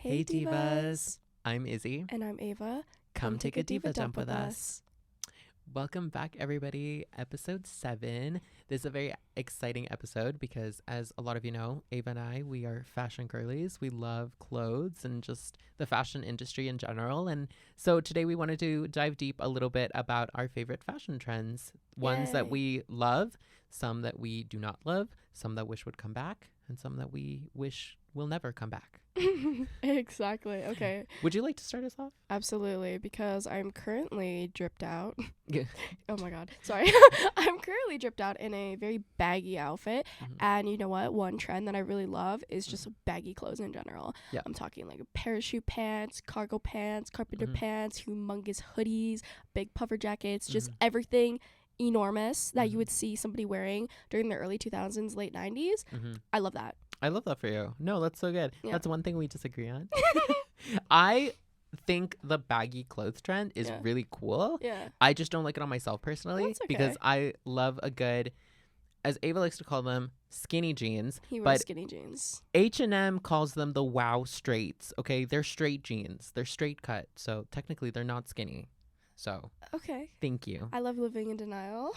Hey Divas! I'm Izzy. And I'm Ava. Come take a Diva dump with us. Welcome back, everybody. Episode 7. This is a very exciting episode because, as a lot of you know, Ava and I, we are fashion girlies. We love clothes and just the fashion industry in general. And so today we wanted to dive deep a little bit about our favorite fashion trends. Ones that we love, some that we do not love, some that wish would come back, and some that we wish will never come back. Exactly. Okay. Would you like to start us off? Absolutely, because I'm currently dripped out. Yeah. Oh my god. Sorry. I'm currently dripped out in a very baggy outfit. Mm-hmm. And you know what? One trend that I really love is just baggy clothes in general. Yeah. I'm talking like parachute pants, cargo pants, carpenter pants, humongous hoodies, big puffer jackets, just everything enormous that you would see somebody wearing during the early 2000s, late 90s. I love that. I love that for you. No, that's so good. Yeah. That's one thing we disagree on. I think the baggy clothes trend is really cool. Yeah. I just don't like it on myself personally. That's okay. Because I love a good, as Ava likes to call them, skinny jeans. He wears skinny jeans. H&M calls them the wow straights. Okay, they're straight jeans. They're straight cut. So technically they're not skinny. So okay, thank you. I love living in denial.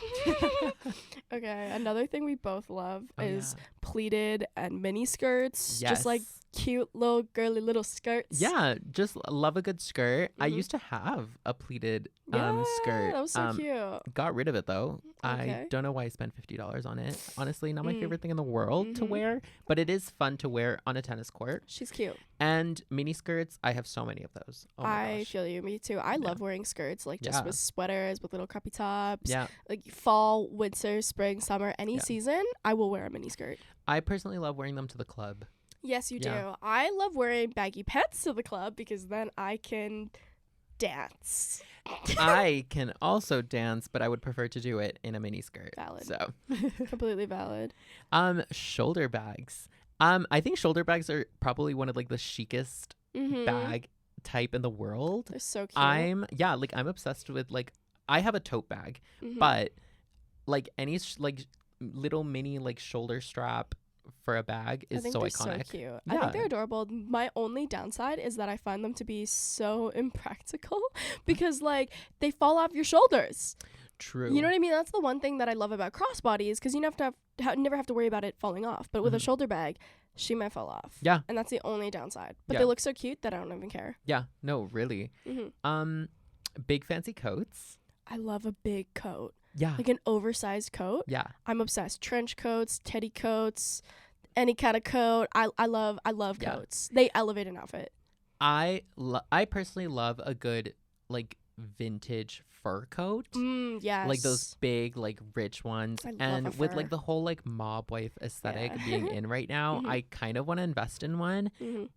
Okay, another thing we both love is pleated and mini skirts. Yes. Just like cute little girly little skirts. Yeah, just love a good skirt. I used to have a pleated skirt. That was so cute. Got rid of it though. Okay. I don't know why I spent $50 on it. Honestly, not my favorite thing in the world to wear, but it is fun to wear on a tennis court. She's cute. And mini skirts, I have so many of those. Oh my I gosh. feel you. Me too. I love wearing skirts, like just with sweaters, with little crappy tops. Yeah. Like fall, winter, spring, summer, any season, I will wear a mini skirt. I personally love wearing them to the club. Yes, you do. I love wearing baggy pants to the club because then I can dance. I can also dance, but I would prefer to do it in a mini skirt. Valid. So Completely valid. Shoulder bags. I think shoulder bags are probably one of like the chicest bag type in the world. They're so cute. I'm obsessed with like, I have a tote bag, but like any like little mini like shoulder strap for a bag is so iconic. So cute. Yeah. I think they're adorable. My only downside is that I find them to be so impractical because like they fall off your shoulders. True. You know what I mean? That's the one thing that I love about crossbodies because you never have to worry about it falling off. But with a shoulder bag, she might fall off. Yeah. And that's the only downside. But they look so cute that I don't even care. Yeah. No, really. Big fancy coats. I love a big coat. Yeah. Like an oversized coat. Yeah. I'm obsessed. Trench coats, teddy coats, any kind of coat. I love coats. They elevate an outfit. I personally love a good like vintage fur coat. Yes. Like those big like rich ones. And with like the whole like mob wife aesthetic being in right now, I kind of want to invest in one.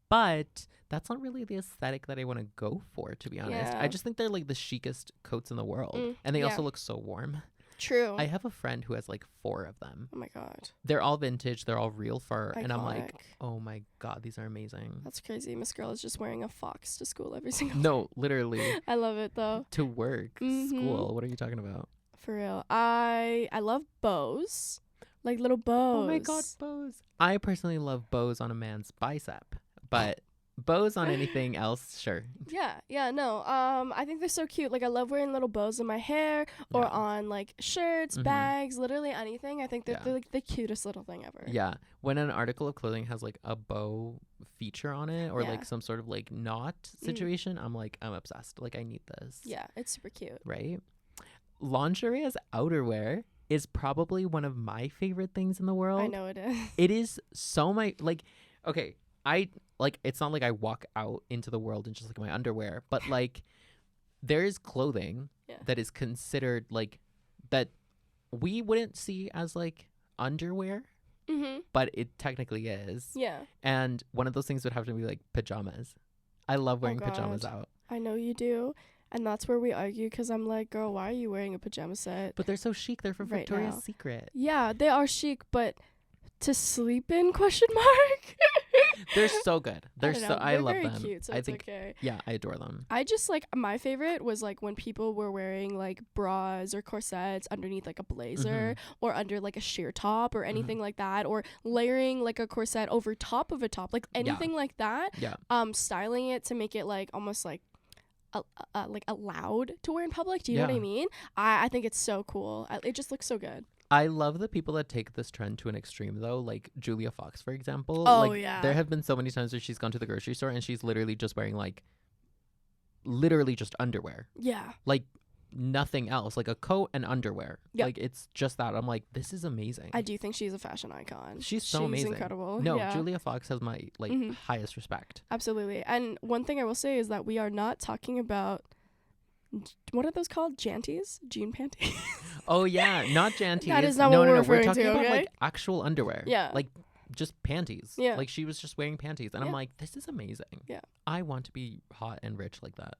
But that's not really the aesthetic that I want to go for, to be honest. I just think they're like the chicest coats in the world. And they also look so warm. True. I have a friend who has like 4 of them. Oh my god. They're all vintage. They're all real fur. Iconic. And I'm like, oh my god, these are amazing. That's crazy. Miss Girl is just wearing a fox to school every single day. No, literally. I love it though. To work, school. What are you talking about? For real. I love bows. Like little bows. Oh my god, bows. I personally love bows on a man's bicep. But bows on anything else, sure. Yeah, no. I think they're so cute. Like I love wearing little bows in my hair or on like shirts, bags, literally anything. I think they're like the cutest little thing ever. Yeah. When an article of clothing has like a bow feature on it or like some sort of like knot situation, I'm like, I'm obsessed. Like I need this. Yeah, it's super cute. Right? Lingerie as outerwear is probably one of my favorite things in the world. I know it is. It is so okay, it's not like I walk out into the world in just like my underwear, but like there is clothing that is considered like that we wouldn't see as like underwear, but it technically is. Yeah. And one of those things would have to be like pajamas. I love wearing pajamas out. I know you do. And that's where we argue because I'm like, girl, why are you wearing a pajama set? But they're so chic. They're from Victoria's Secret. Yeah, they are chic, but to sleep in ? They're so good. I love very them. Cute, so I it's think okay. yeah, I adore them. I just like my favorite was like when people were wearing like bras or corsets underneath like a blazer or under like a sheer top or anything like that, or layering like a corset over top of a top, like anything like that. Yeah. Styling it to make it like almost like allowed to wear in public. Do you know what I mean? I think it's so cool. It just looks so good. I love the people that take this trend to an extreme, though, like Julia Fox, for example. Oh, like, yeah. There have been so many times where she's gone to the grocery store and she's literally just wearing, like, literally just underwear. Yeah. Like, nothing else. Like, a coat and underwear. Yep. Like, it's just that. I'm like, this is amazing. I do think she's a fashion icon. She's so amazing. She's incredible. No, yeah. Julia Fox has my, like, highest respect. Absolutely. And one thing I will say is that we are not talking about... What are those called? Janties? Jean panties? Oh, yeah. Not janties. That is not what we're referring talking to, about, okay? like, actual underwear. Yeah. Like, just panties. Yeah. Like, she was just wearing panties. And I'm like, this is amazing. Yeah. I want to be hot and rich like that.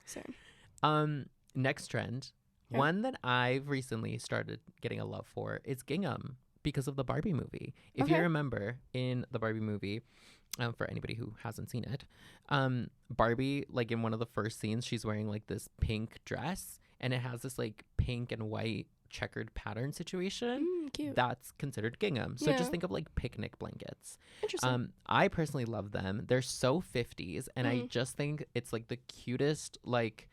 Same. Next trend. Yeah. One that I've recently started getting a love for is gingham because of the Barbie movie. If you remember, in the Barbie movie... for anybody who hasn't seen it, Barbie, like in one of the first scenes, she's wearing like this pink dress and it has this like pink and white checkered pattern situation. Cute. That's considered gingham. So just think of like picnic blankets. Interesting. I personally love them. They're so 50s and I just think it's like the cutest, like,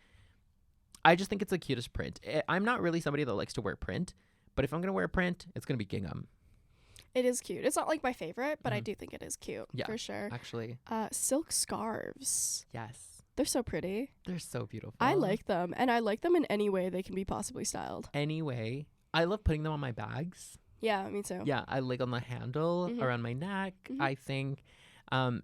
I just think it's the cutest print. I'm not really somebody that likes to wear print, but if I'm going to wear a print, it's going to be gingham. It is cute. It's not like my favorite, but I do think it is cute. Yeah, for sure. Actually. Silk scarves. Yes. They're so pretty. They're so beautiful. I like them. And I like them in any way they can be possibly styled. Anyway. I love putting them on my bags. Yeah, me too. Yeah, I like on the handle, around my neck, I think.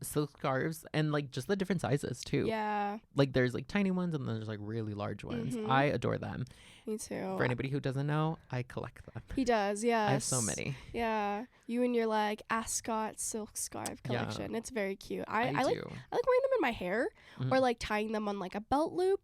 Silk scarves and like just the different sizes too. Yeah. Like there's like tiny ones and then there's like really large ones. I adore them. Me too. For anybody who doesn't know, I collect them. He does, yeah. I have so many. Yeah. You and your like ascot silk scarf collection. Yeah. It's very cute. I like wearing them in my hair or like tying them on like a belt loop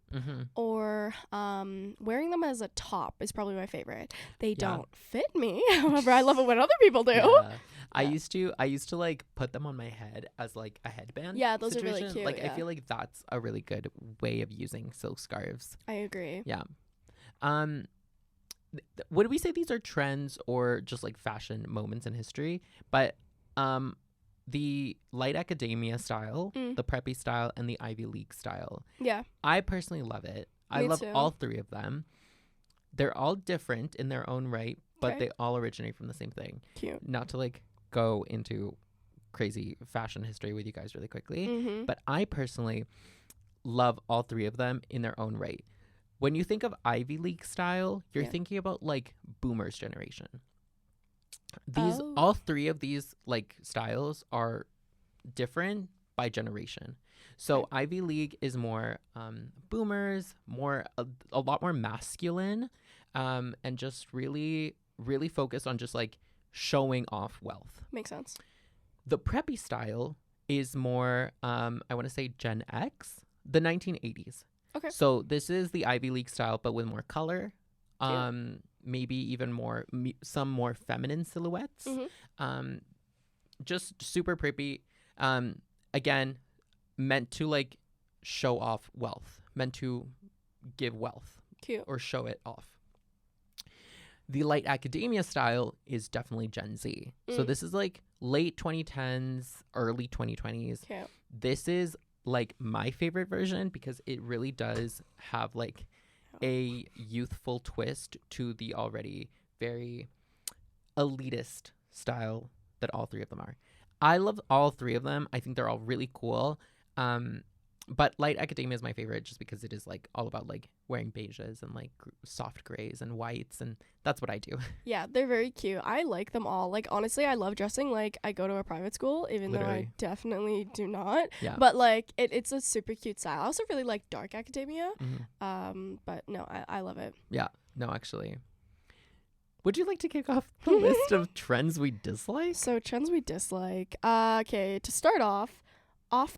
or wearing them as a top is probably my favorite. They don't fit me. However, I love it when other people do. Yeah. I used to like put them on my head as like a headband. Yeah, those are really cute. Like I feel like that's a really good way of using silk scarves. I agree. Yeah. Would we say these are trends or just like fashion moments in history? But the light academia style, the preppy style, and the Ivy League style. Yeah. I personally love it. I love all three of them. They're all different in their own right, but they all originate from the same thing. Cute. Not to like go into crazy fashion history with you guys really quickly, but I personally love all three of them in their own right. When you think of Ivy League style, you're thinking about like boomers generation. All three of these like styles are different by generation. So Ivy League is more boomers, a lot more masculine, and just really, really focused on just like showing off wealth. Makes sense. The preppy style is more, I want to say Gen X, the 1980s. Okay. So this is the Ivy League style, but with more color, maybe even more, some more feminine silhouettes. Just super preppy. Again, meant to like show off wealth, meant to give wealth. Cute. Or show it off. The light academia style is definitely Gen Z. So this is like late 2010s, early 2020s. Cute. This is like my favorite version because it really does have like a youthful twist to the already very elitist style that all three of them are. I love all three of them. I think they're all really cool. But light academia is my favorite just because it is like all about like wearing beiges and like soft grays and whites, and that's what I do. Yeah, they're very cute. I like them all. Like honestly, I love dressing like I go to a private school, even though I definitely do not. Yeah. But like it's a super cute style. I also really like dark academia. But no, I love it. Yeah. No, actually. Would you like to kick off the list of trends we dislike? So trends we dislike. Okay, to start off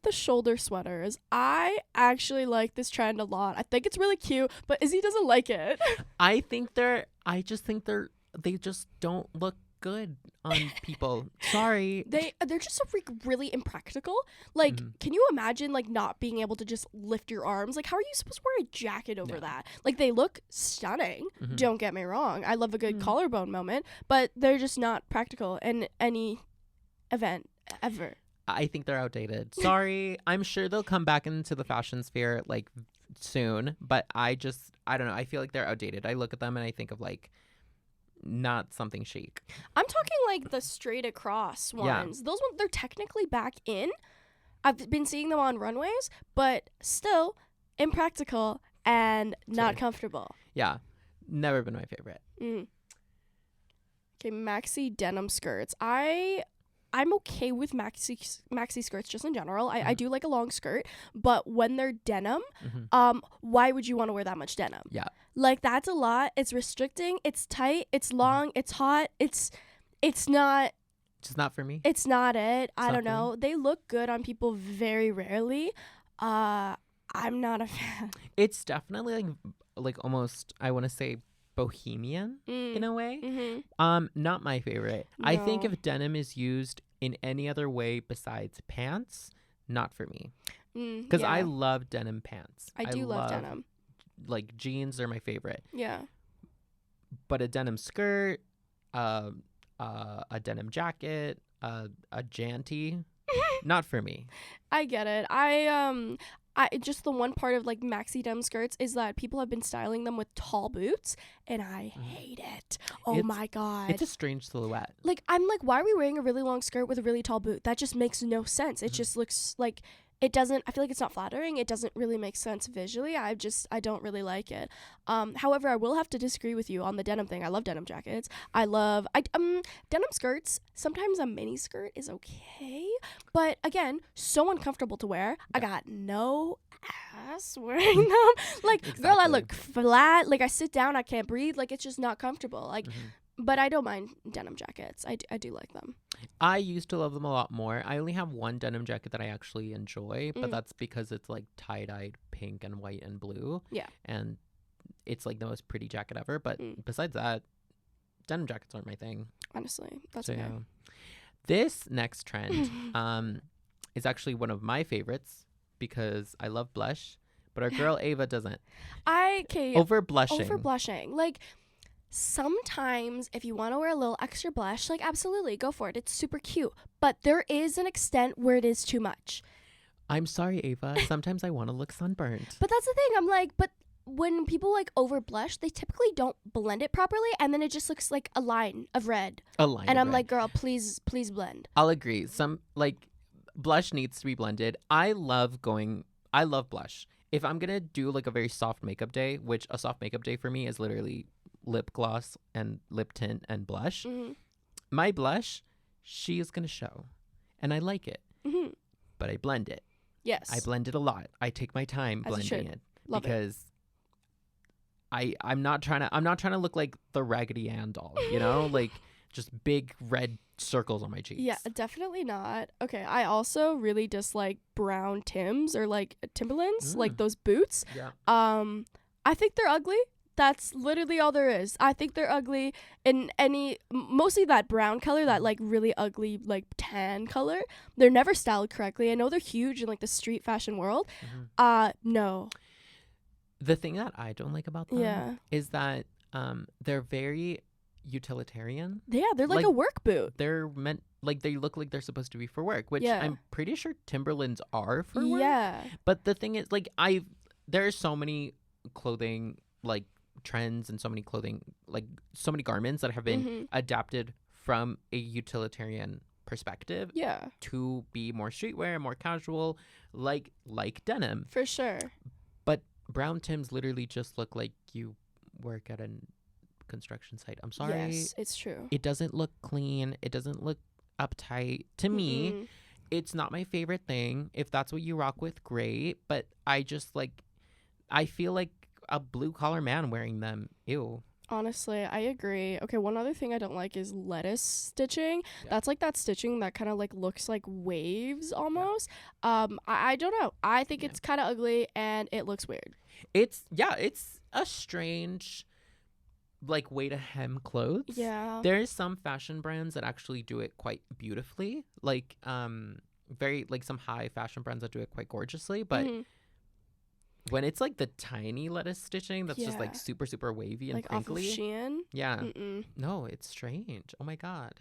the shoulder sweaters. I actually like this trend a lot. I think it's really cute, but Izzy doesn't like it. They just don't look good on people. Sorry. They're just so really impractical. Like, can you imagine like not being able to just lift your arms? Like, how are you supposed to wear a jacket over that? Like, they look stunning. Don't get me wrong. I love a good collarbone moment, but they're just not practical in any event ever. I think they're outdated. Sorry. I'm sure they'll come back into the fashion sphere like soon, but I don't know. I feel like they're outdated. I look at them and I think of like not something chic. I'm talking like the straight across ones. Those ones, they're technically back in. I've been seeing them on runways, but still impractical and not comfortable. Yeah. Never been my favorite. Okay, maxi denim skirts. I'm okay with maxi skirts just in general. I do like a long skirt, but when they're denim, why would you want to wear that much denim? Yeah. Like, that's a lot. It's restricting. It's tight. It's long. It's hot. It's not. Just not for me. It's not it. I don't know. They look good on people very rarely. I'm not a fan. It's definitely like almost, I want to say, bohemian in a way. Not my favorite. No. I think if denim is used in any other way besides pants, not for me. Because I love denim pants. I do love denim. Like, jeans are my favorite. Yeah. But a denim skirt, a denim jacket, a janty, not for me. I get it. I just the one part of like maxi denim skirts is that people have been styling them with tall boots, and I hate it. My God. It's a strange silhouette. Like, I'm like, why are we wearing a really long skirt with a really tall boot? That just makes no sense. It just looks like it doesn't. I feel like it's not flattering. It doesn't really make sense visually. I don't really like it. However, I will have to disagree with you on the denim thing. I love denim jackets. I love denim skirts. Sometimes a mini skirt is okay, but again, so uncomfortable to wear. I got no ass wearing them. Like, exactly. Girl, I look flat. Like, I sit down, I can't breathe. Like, it's just not comfortable. Like, but I don't mind denim jackets. I do like them. I used to love them a lot more. I only have one denim jacket that I actually enjoy, but that's because it's like tie-dyed pink and white and blue. Yeah. And it's like the most pretty jacket ever. But besides that, denim jackets aren't my thing. Honestly, that's okay. Yeah. This next trend is actually one of my favorites because I love blush, but our girl Ava doesn't. Over blushing. Like, sometimes if you want to wear a little extra blush, like, absolutely, go for it. It's super cute. But there is an extent where it is too much. I'm sorry, Ava. Sometimes I want to look sunburned. But that's the thing. I'm like, but when people like over blush, they typically don't blend it properly, and then it just looks like a line of red. And I'm like, girl, please blend. I'll agree. Some like blush needs to be blended. I love blush. If I'm gonna do like a very soft makeup day, which a soft makeup day for me is literally lip gloss and lip tint and blush. My blush, she is gonna show, and I like it. But I blend it. Yes, I blend it a lot. I take my time blending it because I'm not trying to look like the Raggedy Ann doll, you know, like just big red circles on my cheeks. Yeah, definitely not. Okay, I also really dislike brown Timbs or like Timberlands, like those boots. Yeah. I think they're ugly. That's literally all there is. I think they're ugly in mostly that brown color, that like really ugly like tan color. They're never styled correctly. I know they're huge in like the street fashion world. No. The thing that I don't like about them is that they're very utilitarian. Yeah, they're like a work boot. They're meant, like, they look like they're supposed to be for work, which I'm pretty sure Timberlands are for work. Yeah. But the thing is, like, there are so many clothing like trends and so many garments that have been adapted from a utilitarian perspective to be more streetwear, more casual, like denim. For sure. But brown Tims literally just look like you work at a construction site. I'm sorry. Yes, it's true. It doesn't look clean. It doesn't look uptight. To me, it's not my favorite thing. If that's what you rock with, great. But I feel like a blue collar man wearing them. Ew. Honestly, I agree. Okay, one other thing I don't like is lettuce stitching. Yeah. That's like that stitching that kind of like looks like waves almost. Yeah. I don't know. I think it's kind of ugly and it looks weird. It's a strange like way to hem clothes. Yeah. There's some fashion brands that actually do it quite beautifully. Like very like some high fashion brands that do it quite gorgeously, but when it's like the tiny lettuce stitching that's just like super super wavy and like crinkly. Off of Shein. Yeah. No, it's strange. Oh my god.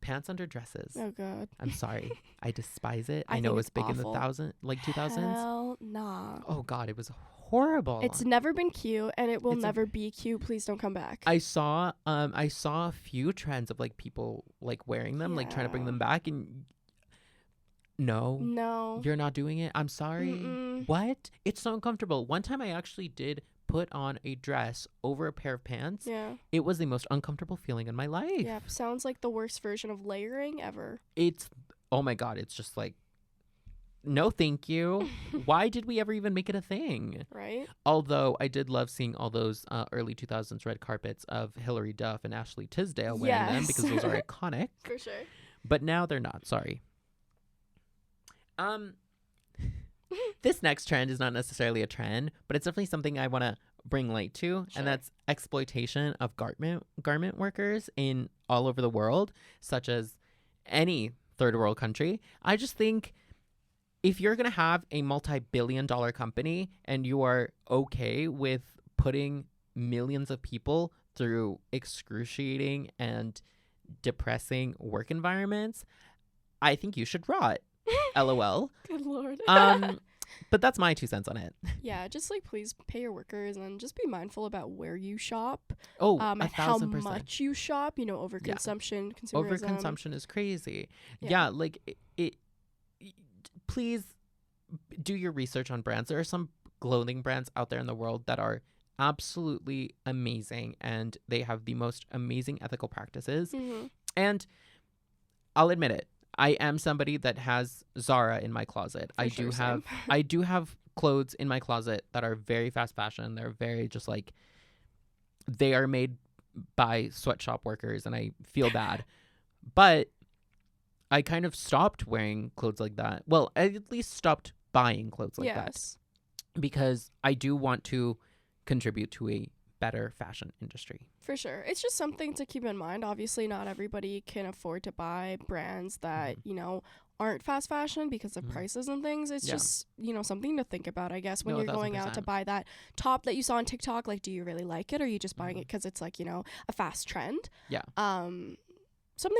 Pants under dresses. Oh god. I'm sorry. I despise it. I know it was big awful. in the 2000s. Hell nah. Oh god, it was horrible. It's never been cute and it will never be cute. Please don't come back. I saw a few trends of like people like wearing them, like trying to bring them back, and no, you're not doing it. I'm sorry. What? It's so uncomfortable. One time I actually did put on a dress over a pair of pants. Yeah. It was the most uncomfortable feeling in my life. Yeah, sounds like the worst version of layering ever. It's, oh my god, it's just like, no thank you. Why did we ever even make it a thing? Right? Although I did love seeing all those early 2000s red carpets of Hilary Duff and Ashley Tisdale wearing them, because those are iconic. For sure. But now they're not, sorry. This next trend is not necessarily a trend, but it's definitely something I want to bring light to, and that's exploitation of garment workers in all over the world, such as any third world country. I just think if you're going to have a multi-billion-dollar company and you are okay with putting millions of people through excruciating and depressing work environments, I think you should rot. LOL. Good lord. But that's my 2 cents on it. Yeah, just like please pay your workers and just be mindful about where you shop. Oh, and 1,000%. how much you shop. You know, overconsumption, consumerism. Overconsumption is crazy. Yeah, like it. Please do your research on brands. There are some clothing brands out there in the world that are absolutely amazing, and they have the most amazing ethical practices. And I'll admit it, I am somebody that has Zara in my closet. I do have clothes in my closet that are very fast fashion. They're very just like, they are made by sweatshop workers, and I feel bad. But I kind of stopped wearing clothes like that. Well, I at least stopped buying clothes like that, because I do want to contribute to a better fashion industry. For sure. It's just something to keep in mind. Obviously, not everybody can afford to buy brands that, you know, aren't fast fashion because of prices and things. It's just, you know, something to think about, I guess, when you're going out to buy that top that you saw on TikTok. Like, do you really like it, or are you just buying it because it's like, you know, a fast trend? Yeah. Something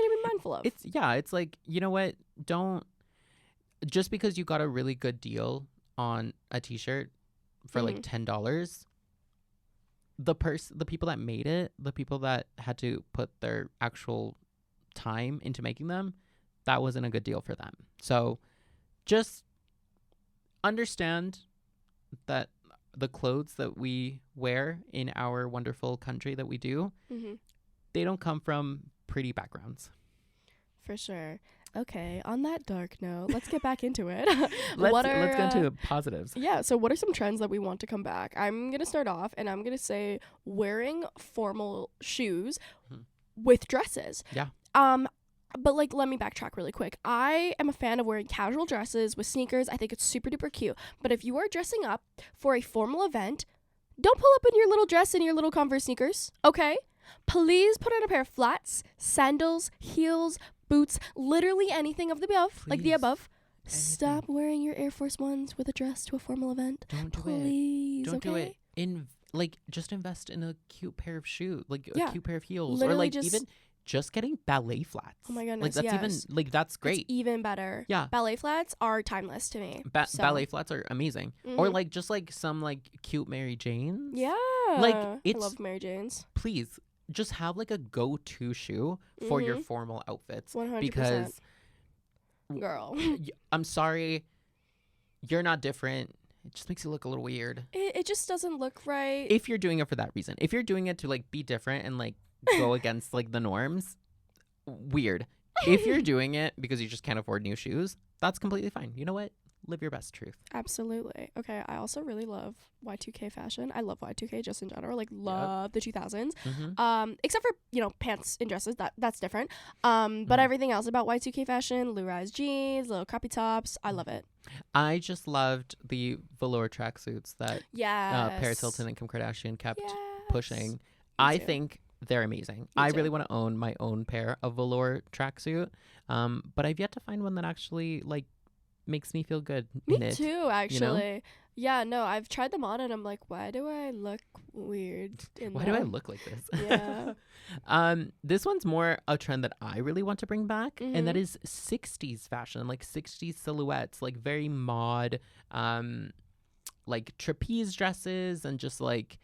to be mindful of. It's like, you know what? Don't, just because you got a really good deal on a t-shirt for like $10, the people that made it, the people that had to put their actual time into making them, that wasn't a good deal for them. So just understand that the clothes that we wear in our wonderful country that we do, they don't come from pretty backgrounds. For sure. Okay, on that dark note, let's get back into it. Let's go into positives. Yeah, so what are some trends that we want to come back? I'm going to start off, and I'm going to say wearing formal shoes with dresses. Yeah. But like, let me backtrack really quick. I am a fan of wearing casual dresses with sneakers. I think it's super duper cute. But if you are dressing up for a formal event, don't pull up in your little dress and your little Converse sneakers, okay? Please put on a pair of flats, sandals, heels, boots, literally anything of the above, like the above. Anything. Stop wearing your Air Force Ones with a dress to a formal event. Don't do Please, it. Don't do it. Just invest in a cute pair of shoes, like a cute pair of heels, literally, or like even just getting ballet flats. Oh my Like goodness, that's even like that's great. It's even better. Yeah, ballet flats are timeless to me. Ballet flats are amazing. Or like just like some like cute Mary Janes. Yeah, like I love Mary Janes. Please just have like a go-to shoe for your formal outfits. 100%. Because girl, I'm sorry, you're not different. It just makes you look a little weird. It just doesn't look right. If you're doing it for that reason. If you're doing it to like be different and like go against like the norms, weird. If you're doing it because you just can't afford new shoes, that's completely fine. You know what? Live your best truth. Absolutely. Okay, I also really love Y2K fashion. I love Y2K just in general. Like, love the 2000s. Except for, you know, pants and dresses. That's different. But everything else about Y2K fashion, low-rise jeans, little crappy tops, I love it. I just loved the velour tracksuits that Paris Hilton and Kim Kardashian kept pushing. I think they're amazing. I really want to own my own pair of velour tracksuit. But I've yet to find one that actually like makes me feel good. Me too, actually. You know? Yeah, no, I've tried them on and I'm like, why do I look weird why do I look like this? Yeah. This one's more a trend that I really want to bring back, and that is 60s fashion, like 60s silhouettes, like very mod, like trapeze dresses, and just like,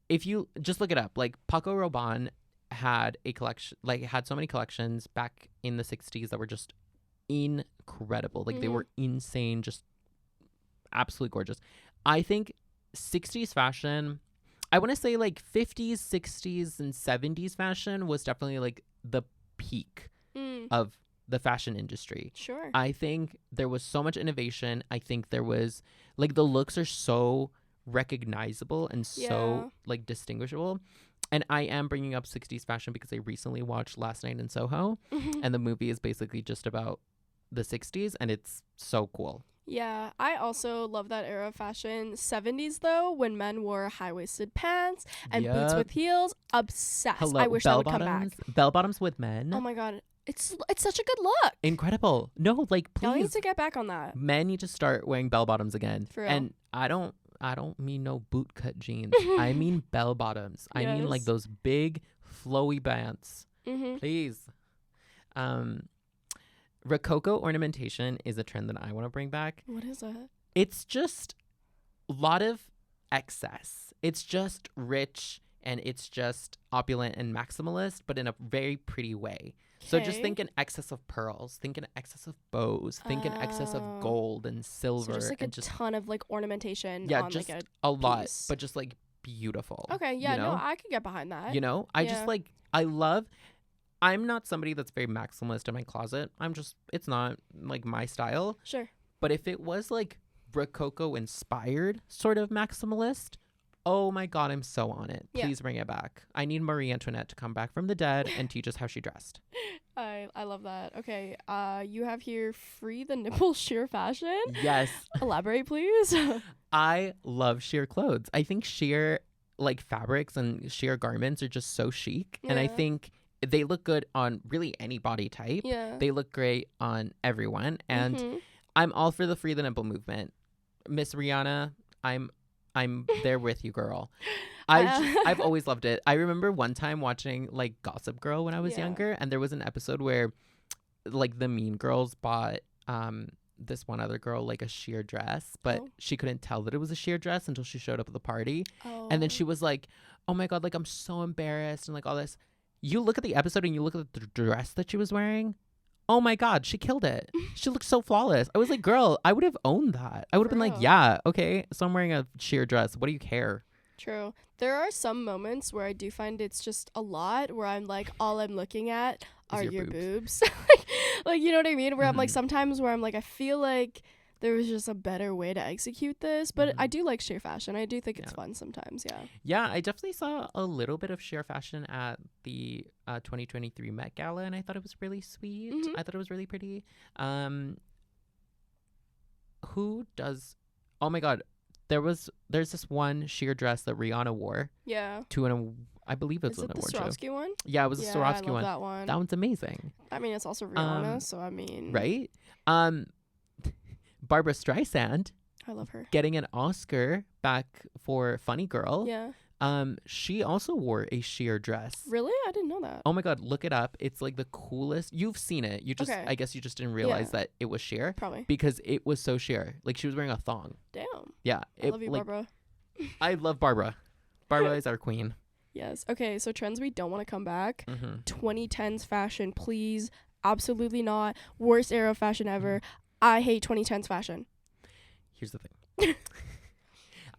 if you just look it up, like Paco Rabanne had a collection, like had so many collections back in the 60s that were just incredible. Like they were insane, just absolutely gorgeous. I think 60s fashion, I want to say like 50s, 60s, and 70s fashion was definitely like the peak of the fashion industry. Sure. I think there was so much innovation. I think there was like the looks are so recognizable and so like distinguishable. And I am bringing up 60s fashion because I recently watched Last Night in Soho, and the movie is basically just about the 60s, and it's so cool. Yeah, I also love that era of fashion. 70s though, when men wore high-waisted pants and boots with heels, obsessed. Hello, I wish that would come back. Bell bottoms with men. Oh my god, it's such a good look. Incredible. No, like please. Y'all need to get back on that. Men need to start wearing bell bottoms again. For real. And I don't mean no boot cut jeans. I mean bell bottoms. I mean like those big flowy bands. Please. Rococo ornamentation is a trend that I want to bring back. What is that? It's just a lot of excess. It's just rich and it's just opulent and maximalist, but in a very pretty way. So just think an excess of pearls, think an excess of bows, think an excess of gold and silver. So just like and a ton of like ornamentation. Yeah, on, just like a lot, but just like beautiful. Okay, yeah, you know? No, I could get behind that. You know, I just like, I'm not somebody that's very maximalist in my closet. It's not like my style. Sure. But if it was like Rococo inspired sort of maximalist, oh my God, I'm so on it. Please bring it back. I need Marie Antoinette to come back from the dead and teach us how she dressed. I love that. Okay. You have here free the nipple sheer fashion. Yes. Elaborate, please. I love sheer clothes. I think sheer like fabrics and sheer garments are just so chic. And I think they look good on really any body type. Yeah. They look great on everyone. And I'm all for the free the nipple movement. Miss Rihanna, I'm there with you, girl. I've always loved it. I remember one time watching like Gossip Girl when I was younger, and there was an episode where like the Mean Girls bought this one other girl like a sheer dress, but she couldn't tell that it was a sheer dress until she showed up at the party. And then she was like, oh my God, like I'm so embarrassed and like all this. You look at the episode and you look at the dress that she was wearing. Oh my God, she killed it. She looked so flawless. I was like, girl, I would have owned that. I would have been like, yeah, okay, so I'm wearing a sheer dress. What do you care? True. There are some moments where I do find it's just a lot, where I'm like, all I'm looking at are your boobs. like, you know what I mean? Where I'm like, sometimes where I'm like, I feel like there was just a better way to execute this. But I do like sheer fashion. I do think it's fun sometimes, Yeah, I definitely saw a little bit of sheer fashion at the 2023 Met Gala, and I thought it was really sweet. I thought it was really pretty. Who does... Oh my God. There's this one sheer dress that Rihanna wore. Yeah. I believe it's an award show. Is it the Swarovski one? Yeah, it was the Swarovski one. That one. That one's amazing. I mean, it's also Rihanna, so I mean... Right? Barbara Streisand. I love her. Getting an Oscar back for Funny Girl. Yeah. She also wore a sheer dress. Really? I didn't know that. Oh my God, look it up. It's like the coolest. You've seen it. You just I guess you just didn't realize that it was sheer. Probably. Because it was so sheer. Like she was wearing a thong. Damn. Yeah. I love you, like, Barbara. I love Barbara. Barbara is our queen. Yes. Okay, so trends we don't want to come back. 2010s fashion, please. Absolutely not. Worst era of fashion ever. I hate 2010s fashion. Here's the thing.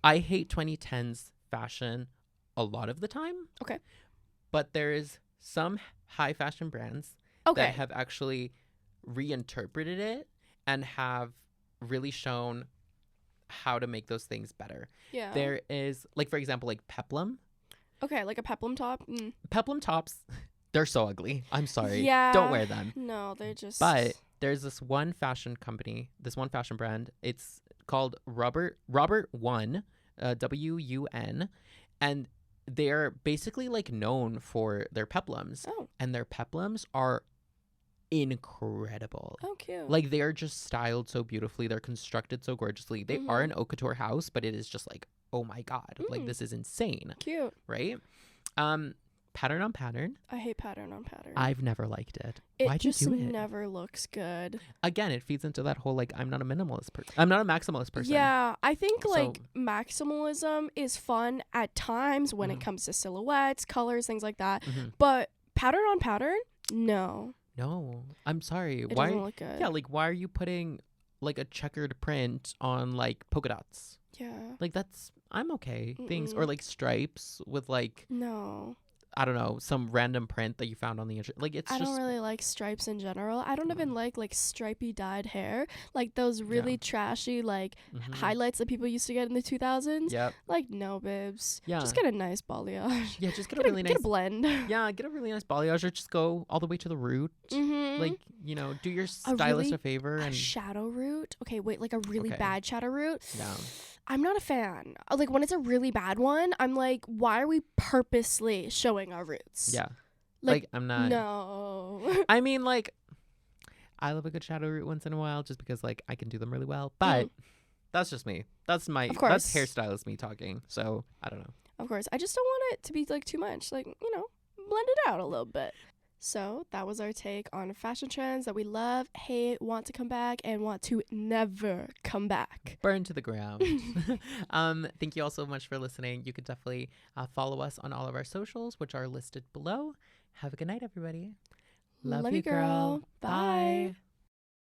I hate 2010s fashion a lot of the time. Okay. But there is some high fashion brands that have actually reinterpreted it and have really shown how to make those things better. Yeah. There is, like, for example, like Peplum. Okay, like a Peplum top. Peplum tops, they're so ugly. I'm sorry. Yeah. Don't wear them. No, they're just... But there's this one fashion company, this one fashion brand. It's called Robert One, WUN. And they're basically like known for their peplums, Oh. and their peplums are incredible. Oh, cute. Like, they're just styled so beautifully. They're constructed so gorgeously. They are an haute couture house, but it is just like, oh my God, like this is insane. Cute. Right? Pattern on pattern. I hate pattern on pattern. I've never liked it. It Why'd you just do it? never looks good. Again, it feeds into that whole like, I'm not a minimalist person. I'm not a maximalist person. Yeah, I think So- like maximalism is fun at times when it comes to silhouettes, colors, things like that. But pattern on pattern, no. No, I'm sorry. It Why? doesn't look good. Yeah, like, why are you putting like a checkered print on like polka dots? Yeah. Like, that's, I'm okay. Things, or like stripes with like, No. I don't know, some random print that you found on the internet. Like, it's I just don't really like stripes in general. I don't even like stripy dyed hair. Like those really trashy like highlights that people used to get in the 2000s. Yep. Like, no, bibs. Yeah. Just get a nice balayage. Yeah, just get a really nice Get a blend. Yeah, get a really nice balayage, or just go all the way to the root. Like, you know, do your stylist a favor A and shadow root. Okay, wait, like a really Okay. bad shadow root. yeah. I'm not a fan. Like, when it's a really bad one, I'm like, why are we purposely showing our roots? Yeah. Like, I'm not. No. I mean, like, I love a good shadow root once in a while just because like I can do them really well. But that's just me. That's Of course. that's hairstylist me talking. So I don't know. Of course. I just don't want it to be like too much. Like, you know, blend it out a little bit. So that was our take on fashion trends that we love, hate, want to come back, and want to never come back. Burn to the ground. Thank you all so much for listening. You could definitely follow us on all of our socials, which are listed below. Have a good night, everybody. Love you, girl. Bye.